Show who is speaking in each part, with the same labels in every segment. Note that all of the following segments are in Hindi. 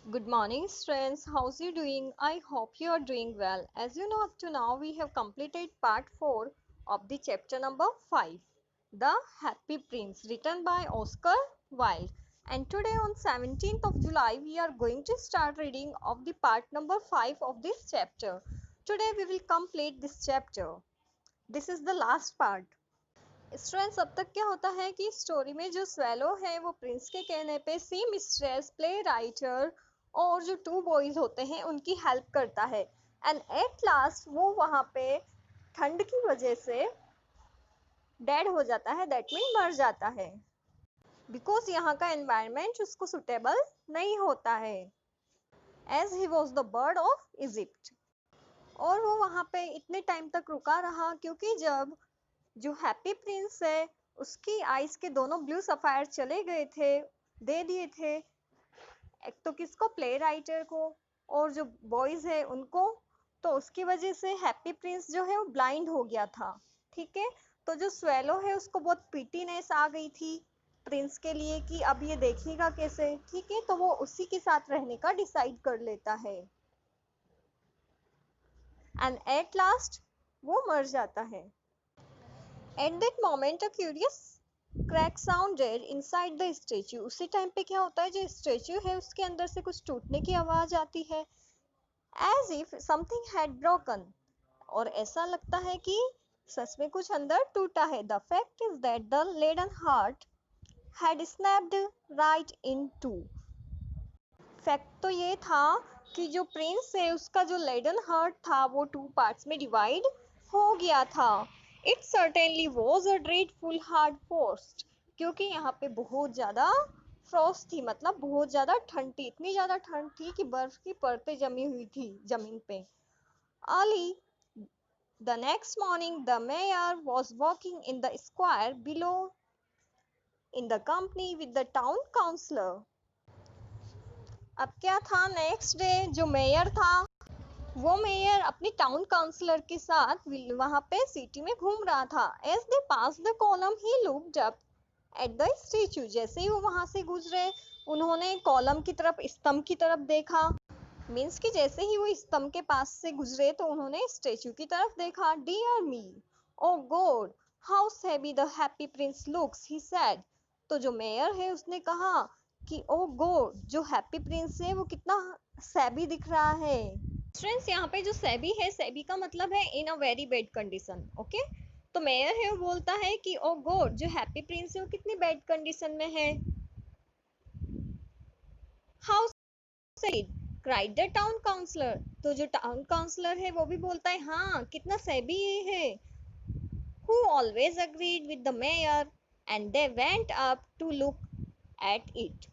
Speaker 1: Good morning, students. How's you doing? I hope you are doing well. As you know, up to now we have completed part 4 of the chapter number 5, The Happy Prince, written by Oscar Wilde. And today on 17th of July, we are going to start reading of the part number 5 of this chapter. Today we will complete this chapter. This is the last part. Students अब तक क्या होता है कि स्टोरी में जो स्वेलो है वो प्रिंस के कहने पे सी मिस्ट्रेस प्ले राइटर और जो टू बॉयज होते हैं उनकी हेल्प करता है एंड एट लास्ट वो वहाँ पे ठंड की वजह से डेड हो जाता है, दैट मीन मर जाता है बिकॉज यहाँ का एनवायरनमेंट उसको सुटेबल नहीं होता है as he was the bird of Egypt. और वो वहाँ पे इतने टाइम तक रुका रहा क्योंकि जब जो हैप्पी प्रिंस है उसकी आइज के दोनों ब्लू सफायर चले गए थे, दे दिए थे एक तो किसको, प्ले राइटर को, और जो बॉयज है उनको, तो उसकी वजह से हैप्पी प्रिंस जो है वो ब्लाइंड हो गया था। ठीक है, तो जो स्वेलो है उसको बहुत पीटीनेस आ गई थी प्रिंस के लिए कि अब ये देखेगा कैसे। ठीक है, तो वो उसी के साथ रहने का डिसाइड कर लेता है एंड एट लास्ट वो मर जाता है। At that moment, a curious crack sounded inside the statue. उसी टाइम पे क्या होता है, जो स्टेच्यू है उसके अंदर से कुछ टूटने की आवाज आती है, as if something had broken. और ऐसा लगता है कि सच में कुछ अंदर टूटा है। The fact is that the leaden heart had snapped right in two. Fact तो ये था कि जो प्रिंस है उसका जो लेडन हार्ट था वो टू पार्ट्स में डिवाइड हो गया था। It certainly was a dreadful hard frost, क्योंकि यहाँ पे बहुत ज़्यादा फ्रॉस्ट थी, मतलब बहुत ज़्यादा ठंड थी, इतनी ज़्यादा ठंड थी कि बर्फ की परतें जमी हुई थी जमीन पे। Early the next morning the mayor was walking in the square below in the company with the town councillor. अब क्या था, नेक्स्ट डे जो मेयर था वो मेयर अपनी टाउन काउंसलर के साथ वहां पे सिटी में घूम रहा था। As they passed the column he looked up at the statue. जैसे ही वो वहां से गुजरे उन्होंने कॉलम की तरफ, स्तंभ की तरफ देखा। मीन्स कि जैसे ही वो स्तंभ के पास से गुजरे तो उन्होंने स्टेच्यू की तरफ देखा। Dear me, oh God, how happy the happy Prince looks, he said. तो जो मेयर है उसने कहा कि ओ गॉड, जो हैप्पी प्रिंस है वो कितना सैबी दिख रहा है। स्टूडेंट्स यहाँ पे जो सैबी है, सैबी का मतलब है in a very bad condition. Okay, तो मेयर है वो बोलता है कि ओ गॉड, जो हैप्पी प्रिंस है वो कितनी बैड कंडीशन में है। How sad cried the town councillor. तो जो टाउन काउंसलर है वो भी बोलता है हाँ, कितना सैबी ये है। Who always agreed with the mayor and they went up to look at it.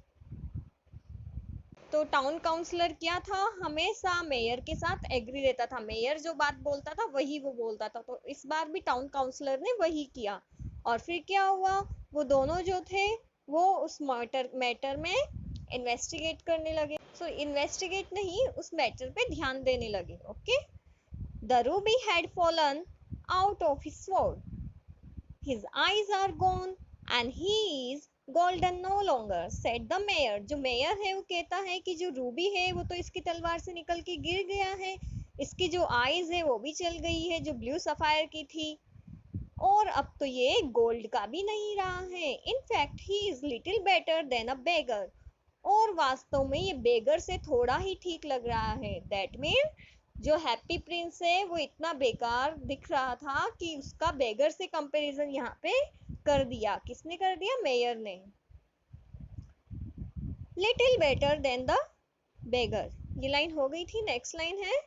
Speaker 1: तो टाउन काउंसलर क्या था, हमेशा मेयर के साथ एग्री रहता था, मेयर जो बात बोलता था वही वो बोलता था। तो इस बार भी टाउन काउंसलर ने वही किया। और फिर क्या हुआ, वो दोनों जो थे वो उस मैटर में इन्वेस्टिगेट करने लगे। सो इन्वेस्टिगेट नहीं, उस मैटर पे ध्यान देने लगे। Okay, the Ruby had fallen out of his sword, his eyes are gone and he is golden no longer, said the mayor. जो मेयर है वो कहता है कि जो रूबी है वो तो इसकी तलवार से निकल के गिर गया है, इसकी जो आईज है वो भी चल गई है जो ब्लू सफायर की थी, और अब तो ये गोल्ड का भी नहीं रहा है। In fact he is little better than a beggar, और वास्तव में ये बेगर से थोड़ा ही ठीक लग रहा है। दैट मीन जो हैप्पी प्रिंस है वो इतना बेकार दिख रहा था कि उसका बेगर से कंपैरिजन यहाँ पे कर दिया। किसने कर दिया, मेयर ने। Little better then the beggar, ये लाइन हो गई थी। नेक्स्ट लाइन है,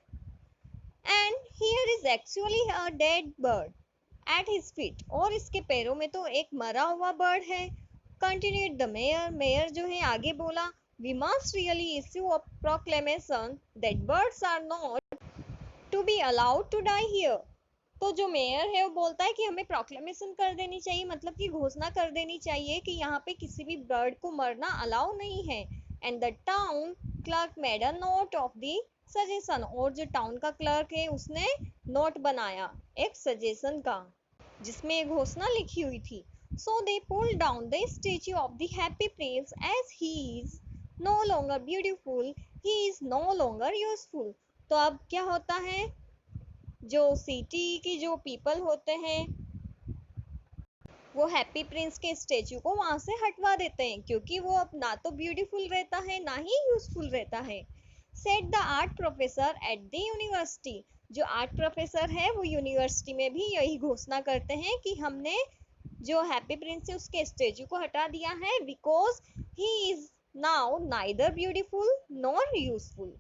Speaker 1: and here is actually a dead bird at his feet, और इसके पैरों में तो एक मरा हुआ बर्ड है। कंटिन्यूड द मेयर, मेयर जो है आगे बोला, we must really issue a proclamation that birds are not to be allowed to die here. तो जो मेयर है वो बोलता है कि हमें प्रोक्लेमेशन कर देनी चाहिए, मतलब कि घोषणा कर देनी चाहिए कि यहाँ पे किसी भी बर्ड को मरना अलाउ नहीं है। And the town clerk made a note of the suggestion, और जो टाउन का क्लर्क है उसने नोट बनाया एक सजेशन का जिसमें ये घोषणा लिखी हुई थी। So they pull down the statue of the happy prince as he is no longer beautiful, he is no longer useful। तो अब क्या होता है, जो सिटी की जो पीपल होते हैं वो हैप्पी प्रिंस के स्टेचू को वहां से हटवा देते हैं, क्योंकि वो अब ना तो ब्यूटीफुल रहता है ना ही यूजफुल रहता है। Said the art professor at the university. जो आर्ट प्रोफेसर है वो यूनिवर्सिटी में भी यही घोषणा करते हैं कि हमने जो हैप्पी प्रिंस है उसके स्टेचू को हटा दिया है, because he is now neither beautiful nor useful.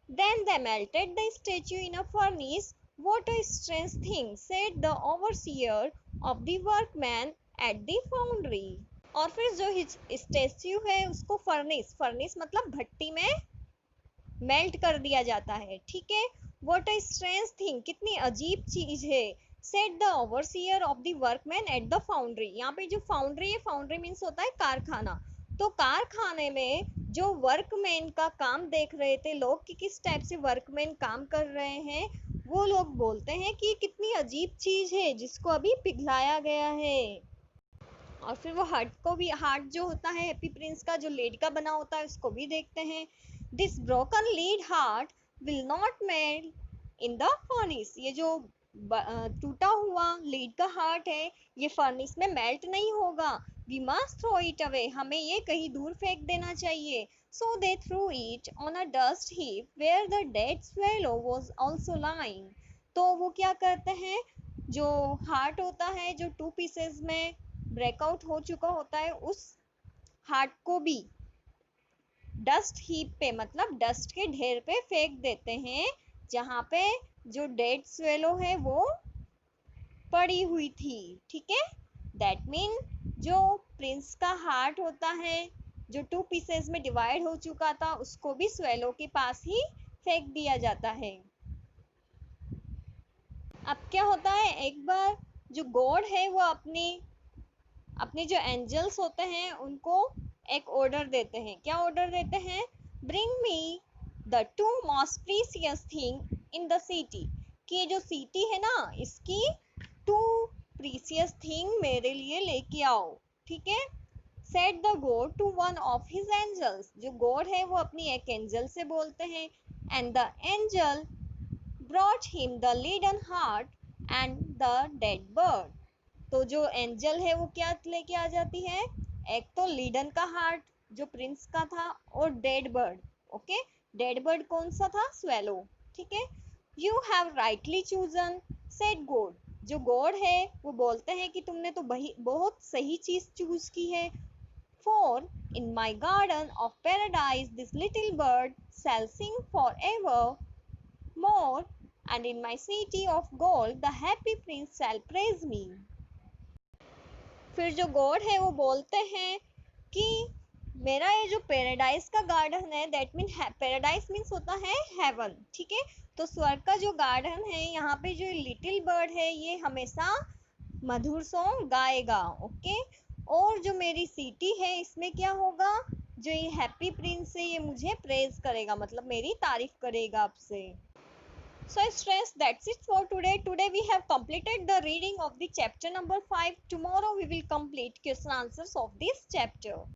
Speaker 1: Then they melted the statue in a furnace. What a strange thing, said the overseer of the workmen at the foundry. और फिर जो स्टेच्यू है उसको फर्नेस मतलब भट्टी में मेल्ट कर दिया जाता है, ठीक है। What a strange thing, कितनी अजीब चीज है। Said the overseer of the workmen at the foundry। यहाँ पे जो फाउंड्री है, फाउंड्री मीन्स होता है कारखाना। तो कारखाने में जो वर्कमैन का काम देख रहे थे लोग कि किस टाइप से वर्कमैन काम कर रहे हैं, वो लोग बोलते हैं कि कितनी अजीब चीज है जिसको अभी पिघलाया गया है। और फिर वो हार्ट जो होता है हैप्पी प्रिंस का जो लेड का बना होता है उसको भी देखते हैं। This broken lead heart will not melt in the furnace. ये जो टूटा हुआ लीड का हार्ट है ये फर्नेस में मेल्ट नहीं होगा। We must throw it away, हमें ये कहीं दूर फेंक देना चाहिए। So they threw it on a dust heap where the dead swallow was also lying. तो वो क्या करते हैं, जो हार्ट होता है जो टू पीसेस में ब्रेकआउट हो चुका होता है उस हार्ट को भी डस्ट हीप पे मतलब डस्ट के ढेर पे फेंक देते हैं, जहां पे जो डेड स्वेलो है वो पड़ी हुई थी, ठीक है। दैट मीन जो प्रिंस का हार्ट होता है जो टू पीसेस में डिवाइड हो चुका था उसको भी स्वेलो के पास ही फेंक दिया जाता है। अब क्या होता है, एक बार जो गॉड है वो अपने जो एंजल्स होते हैं उनको एक ऑर्डर देते हैं। क्या ऑर्डर देते हैं, bring me the two most precious thing in the city. कि ये जो सिटी है ना इसकी टू प्रीसियस थिंग मेरे लिए लेके आओ, ठीक है। Said the God to one of his angels. जो गॉड है वो अपनी एक एंजल से बोलते हैं। And the angel brought him the leaden heart and the dead bird. तो जो एंजल है वो क्या लेके आ जाती है, एक तो लीडन का हार्ट जो प्रिंस का था और dead bird. Okay, dead bird कौन सा था, स्वेलो, ठीक है। You have rightly chosen said God. जो गॉड है वो बोलते हैं कि तुमने तो बहुत सही चीज चूज की है। For in my garden of paradise this little bird shall sing forever more, and in my city of gold the happy prince shall praise me। फिर जो गॉड है वो बोलते हैं कि मेरा ये जो पैराडाइज का गार्डन है, दैट मीन पैराडाइज मीन्स होता है हेवन, ठीक है। तो स्वर्ग का जो गार्डन है यहाँ पे जो लिटिल बर्ड है ये हमेशा मधुर सॉन्ग गाएगा, ओके। और जो मेरी सिटी है इसमें क्या होगा, जो ये हैप्पी प्रिंस है ये मुझे प्रेज करेगा, मतलब मेरी तारीफ करेगा आपसे। So students, that's it for today. Today we have completed the reading of the chapter number 5. Tomorrow we will complete question answers of this chapter.